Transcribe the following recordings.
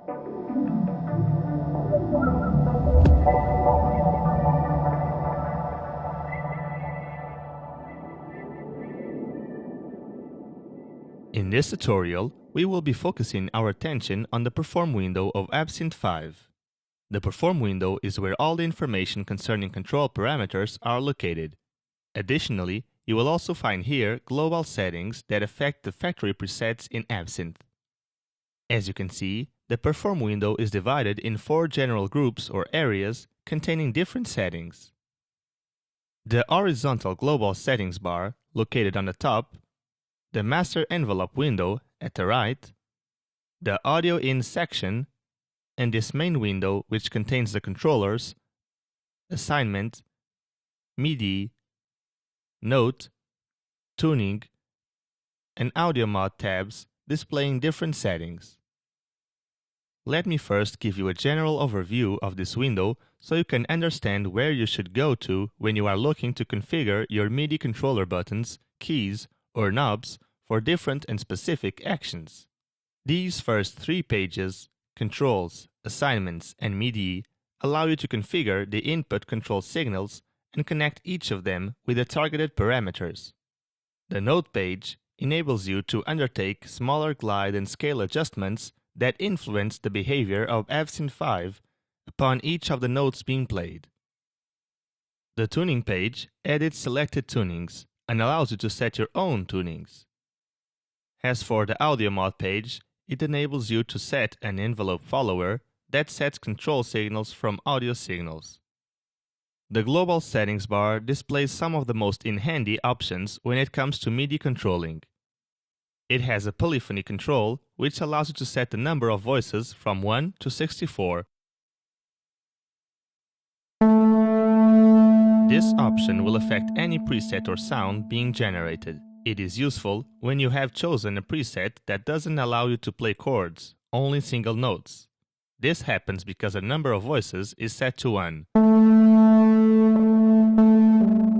In this tutorial, we will be focusing our attention on the Perform window of Absinthe 5. The Perform window is where all the information concerning control parameters are located. Additionally, you will also find here global settings that affect the factory presets in Absinthe. As you can see, the Perform window is divided in 4 general groups or areas containing different settings. The horizontal global settings bar, located on the top, the master envelope window at the right, the audio in section, and this main window which contains the controllers, assignment, MIDI, note, tuning, and audio mod tabs displaying different settings. Let me first give you a general overview of this window so you can understand where you should go to when you are looking to configure your MIDI controller buttons, keys, or knobs for different and specific actions. These first 3 pages, Controls, Assignments, and MIDI, allow you to configure the input control signals and connect each of them with the targeted parameters. The Note page enables you to undertake smaller glide and scale adjustments that influence the behavior of Absinthe 5 upon each of the notes being played. The Tuning page edits selected tunings and allows you to set your own tunings. As for the Audio Mod page, it enables you to set an envelope follower that sets control signals from audio signals. The Global Settings bar displays some of the most in-handy options when it comes to MIDI controlling. It has a polyphony control, which allows you to set the number of voices from 1 to 64. This option will affect any preset or sound being generated. It is useful when you have chosen a preset that doesn't allow you to play chords, only single notes. This happens because the number of voices is set to 1.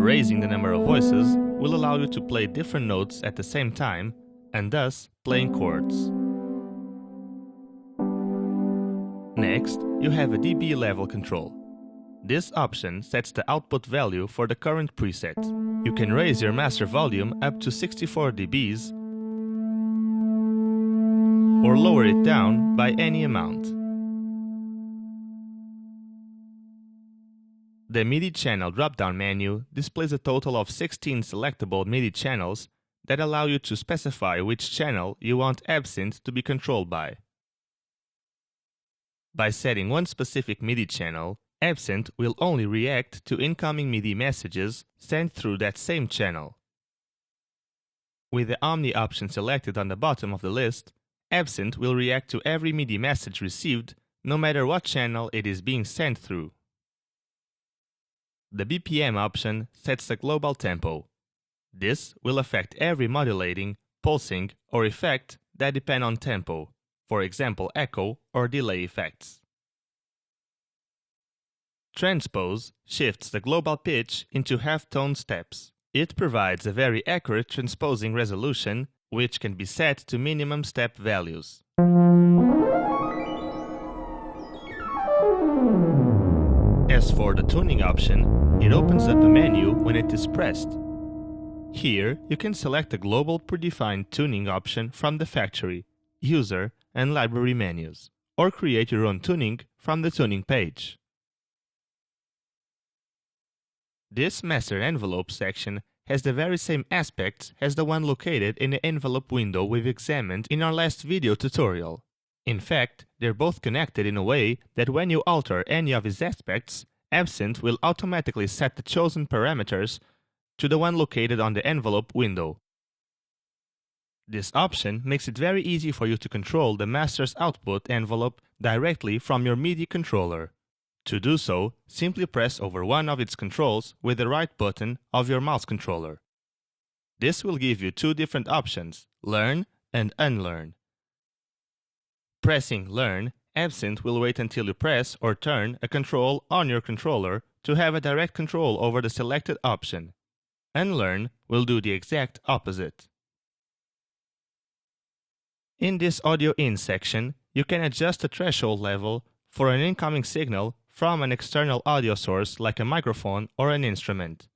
Raising the number of voices will allow you to play different notes at the same time and thus playing chords. Next, you have a dB level control. This option sets the output value for the current preset. You can raise your master volume up to 64 dBs or lower it down by any amount. The MIDI channel drop-down menu displays a total of 16 selectable MIDI channels that allow you to specify which channel you want Absinthe to be controlled by. By setting one specific MIDI channel, Absinthe will only react to incoming MIDI messages sent through that same channel. With the Omni option selected on the bottom of the list, Absinthe will react to every MIDI message received, no matter what channel it is being sent through. The BPM option sets the global tempo. This will affect every modulating, pulsing, or effect that depend on tempo, for example echo or delay effects. Transpose shifts the global pitch into half-tone steps. It provides a very accurate transposing resolution, which can be set to minimum step values. As for the tuning option, it opens up a menu when it is pressed. Here, you can select a global predefined tuning option from the factory, user, and library menus, or create your own tuning from the tuning page. This master envelope section has the very same aspects as the one located in the envelope window we've examined in our last video tutorial. In fact, they're both connected in a way that when you alter any of these aspects, Absinthe will automatically set the chosen parameters to the one located on the envelope window. This option makes it very easy for you to control the master's output envelope directly from your MIDI controller. To do so, simply press over one of its controls with the right button of your mouse controller. This will give you 2 different options, Learn and Unlearn. Pressing Learn, Absinthe will wait until you press or turn a control on your controller to have a direct control over the selected option. Unlearn will do the exact opposite. In this Audio In section, you can adjust the threshold level for an incoming signal from an external audio source like a microphone or an instrument.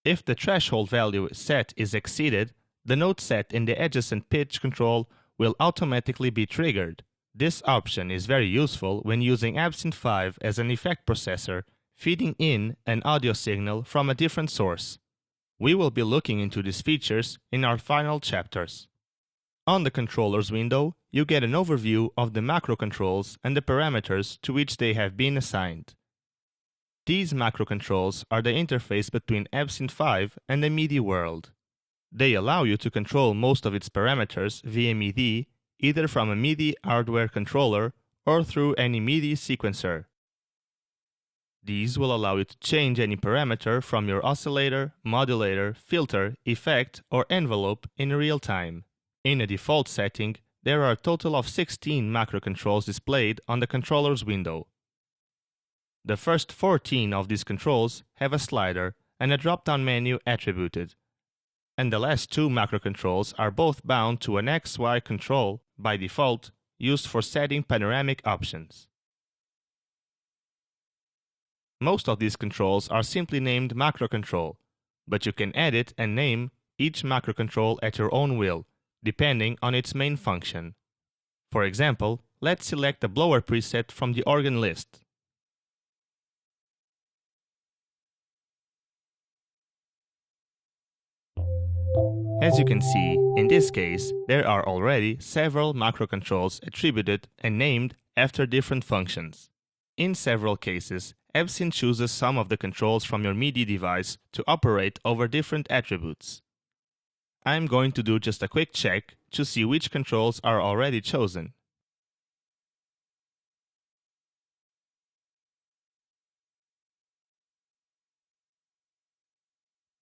If the threshold value set is exceeded, the note set in the adjacent pitch control will automatically be triggered. This option is very useful when using Absinthe 5 as an effect processor, feeding in an audio signal from a different source. We will be looking into these features in our final chapters. On the controllers window, you get an overview of the macro controls and the parameters to which they have been assigned. These macro controls are the interface between Absinthe 5 and the MIDI world. They allow you to control most of its parameters via MIDI, either from a MIDI hardware controller or through any MIDI sequencer. These will allow you to change any parameter from your oscillator, modulator, filter, effect, or envelope in real time. In a default setting, there are a total of 16 macro controls displayed on the controller's window. The first 14 of these controls have a slider and a drop-down menu attributed, and the last two macro controls are both bound to an XY control by default, used for setting panoramic options. Most of these controls are simply named macro control, but you can edit and name each macro control at your own will, depending on its main function. For example, let's select the blower preset from the organ list. As you can see, in this case, there are already several macro controls attributed and named after different functions. In several cases, Absinthe chooses some of the controls from your MIDI device to operate over different attributes. I'm going to do just a quick check to see which controls are already chosen.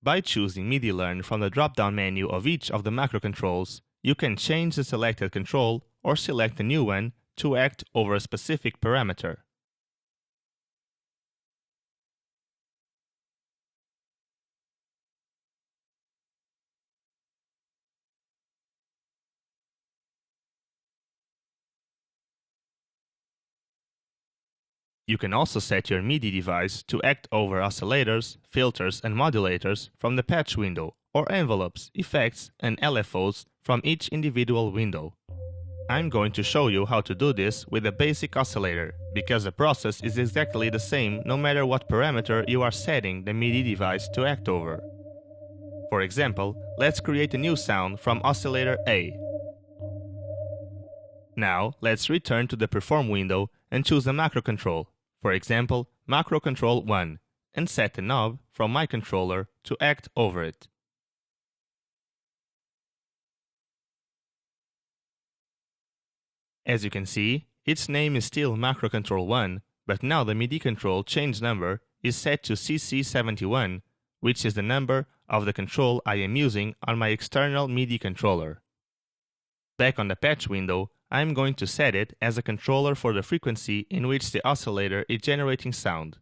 By choosing MIDI Learn from the drop-down menu of each of the macro controls, you can change the selected control or select a new one to act over a specific parameter. You can also set your MIDI device to act over oscillators, filters, and modulators from the patch window, or envelopes, effects, and LFOs from each individual window. I'm going to show you how to do this with a basic oscillator, because the process is exactly the same no matter what parameter you are setting the MIDI device to act over. For example, let's create a new sound from oscillator A. Now, let's return to the Perform window and choose a macro control. For example, Macro Control 1, and set the knob from my controller to act over it. As you can see, its name is still Macro Control 1, but now the MIDI control change number is set to CC71, which is the number of the control I am using on my external MIDI controller. Back on the patch window, I am going to set it as a controller for the frequency in which the oscillator is generating sound.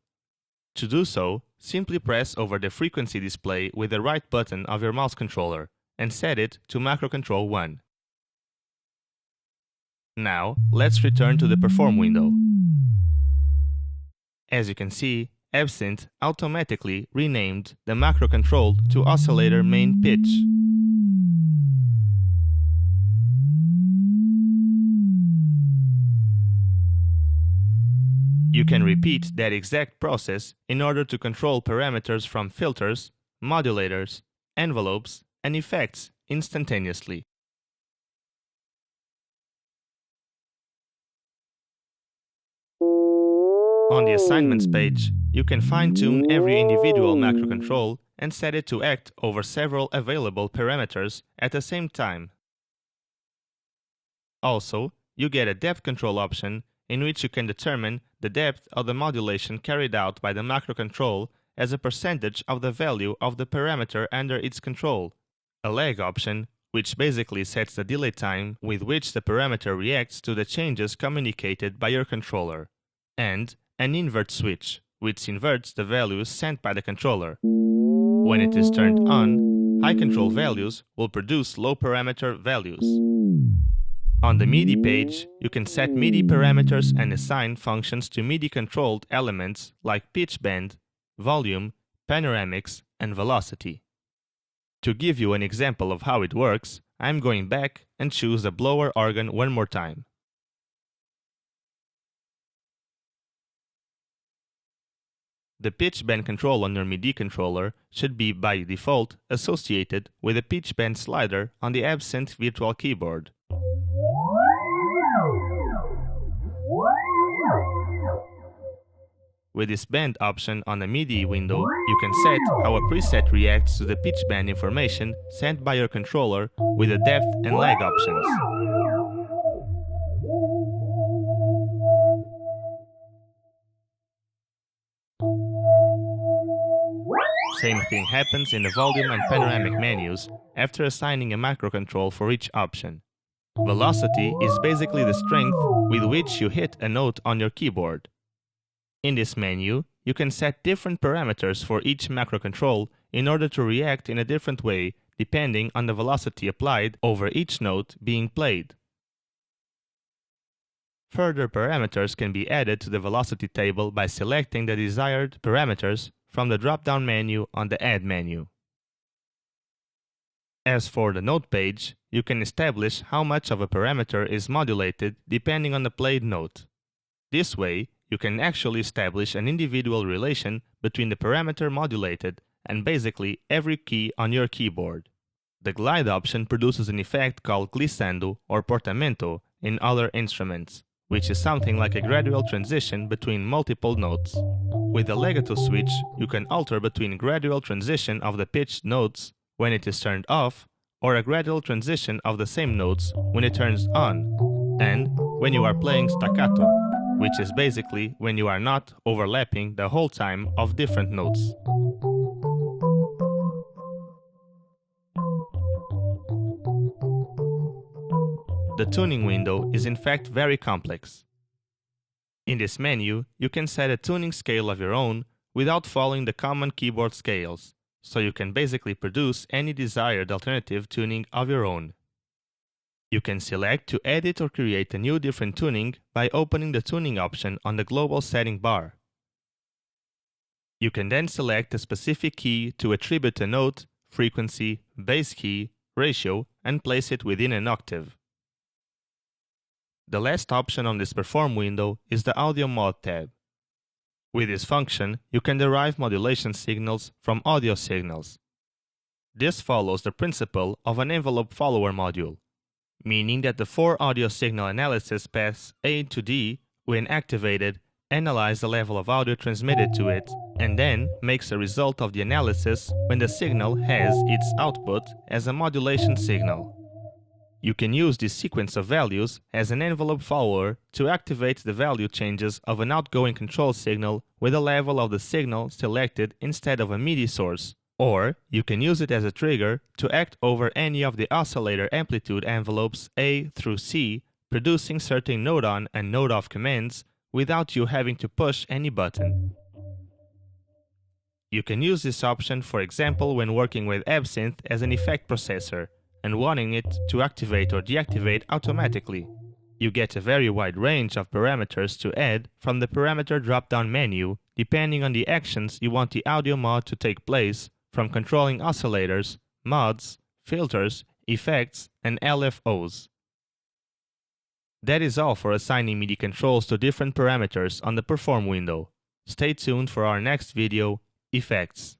To do so, simply press over the frequency display with the right button of your mouse controller and set it to Macro Control 1. Now, let's return to the Perform window. As you can see, Absinthe automatically renamed the macro control to oscillator main pitch. You can repeat that exact process in order to control parameters from filters, modulators, envelopes, and effects instantaneously. On the assignments page, you can fine-tune every individual macro control and set it to act over several available parameters at the same time. Also, you get a depth control option in which you can determine the depth of the modulation carried out by the macro control as a percentage of the value of the parameter under its control, a lag option which basically sets the delay time with which the parameter reacts to the changes communicated by your controller, and an invert switch, which inverts the values sent by the controller. When it is turned on, high control values will produce low parameter values. On the MIDI page, you can set MIDI parameters and assign functions to MIDI-controlled elements like pitch bend, volume, panoramics, and velocity. To give you an example of how it works, I'm going back and choose the blower organ one more time. The pitch bend control on your MIDI controller should be by default associated with a pitch bend slider on the Absinthe virtual keyboard. With this bend option on the MIDI window, you can set how a preset reacts to the pitch bend information sent by your controller with the depth and lag options. Same thing happens in the volume and panoramic menus after assigning a macro control for each option. Velocity is basically the strength with which you hit a note on your keyboard. In this menu, you can set different parameters for each macro control in order to react in a different way depending on the velocity applied over each note being played. Further parameters can be added to the velocity table by selecting the desired parameters from the drop-down menu on the Add menu. As for the note page, you can establish how much of a parameter is modulated depending on the played note. This way, you can actually establish an individual relation between the parameter modulated and basically every key on your keyboard. The glide option produces an effect called glissando or portamento in other instruments, which is something like a gradual transition between multiple notes. With the legato switch, you can alter between gradual transition of the pitched notes when it is turned off, or a gradual transition of the same notes when it turns on, and when you are playing staccato, which is basically when you are not overlapping the whole time of different notes. The tuning window is in fact very complex. In this menu, you can set a tuning scale of your own without following the common keyboard scales, so you can basically produce any desired alternative tuning of your own. You can select to edit or create a new different tuning by opening the tuning option on the global setting bar. You can then select a specific key to attribute a note, frequency, bass key, ratio, and place it within an octave. The last option on this Perform window is the Audio Mod tab. With this function, you can derive modulation signals from audio signals. This follows the principle of an envelope follower module, meaning that the 4 audio signal analysis paths A to D, when activated, analyze the level of audio transmitted to it, and then makes a result of the analysis when the signal has its output as a modulation signal. You can use this sequence of values as an envelope follower to activate the value changes of an outgoing control signal with the level of the signal selected instead of a MIDI source, or you can use it as a trigger to act over any of the oscillator amplitude envelopes A through C, producing certain note-on and note-off commands without you having to push any button. You can use this option, for example, when working with Absinthe as an effect processor and wanting it to activate or deactivate automatically. You get a very wide range of parameters to add from the parameter drop-down menu depending on the actions you want the audio mod to take place, from controlling oscillators, mods, filters, effects, and LFOs. That is all for assigning MIDI controls to different parameters on the Perform window. Stay tuned for our next video, Effects.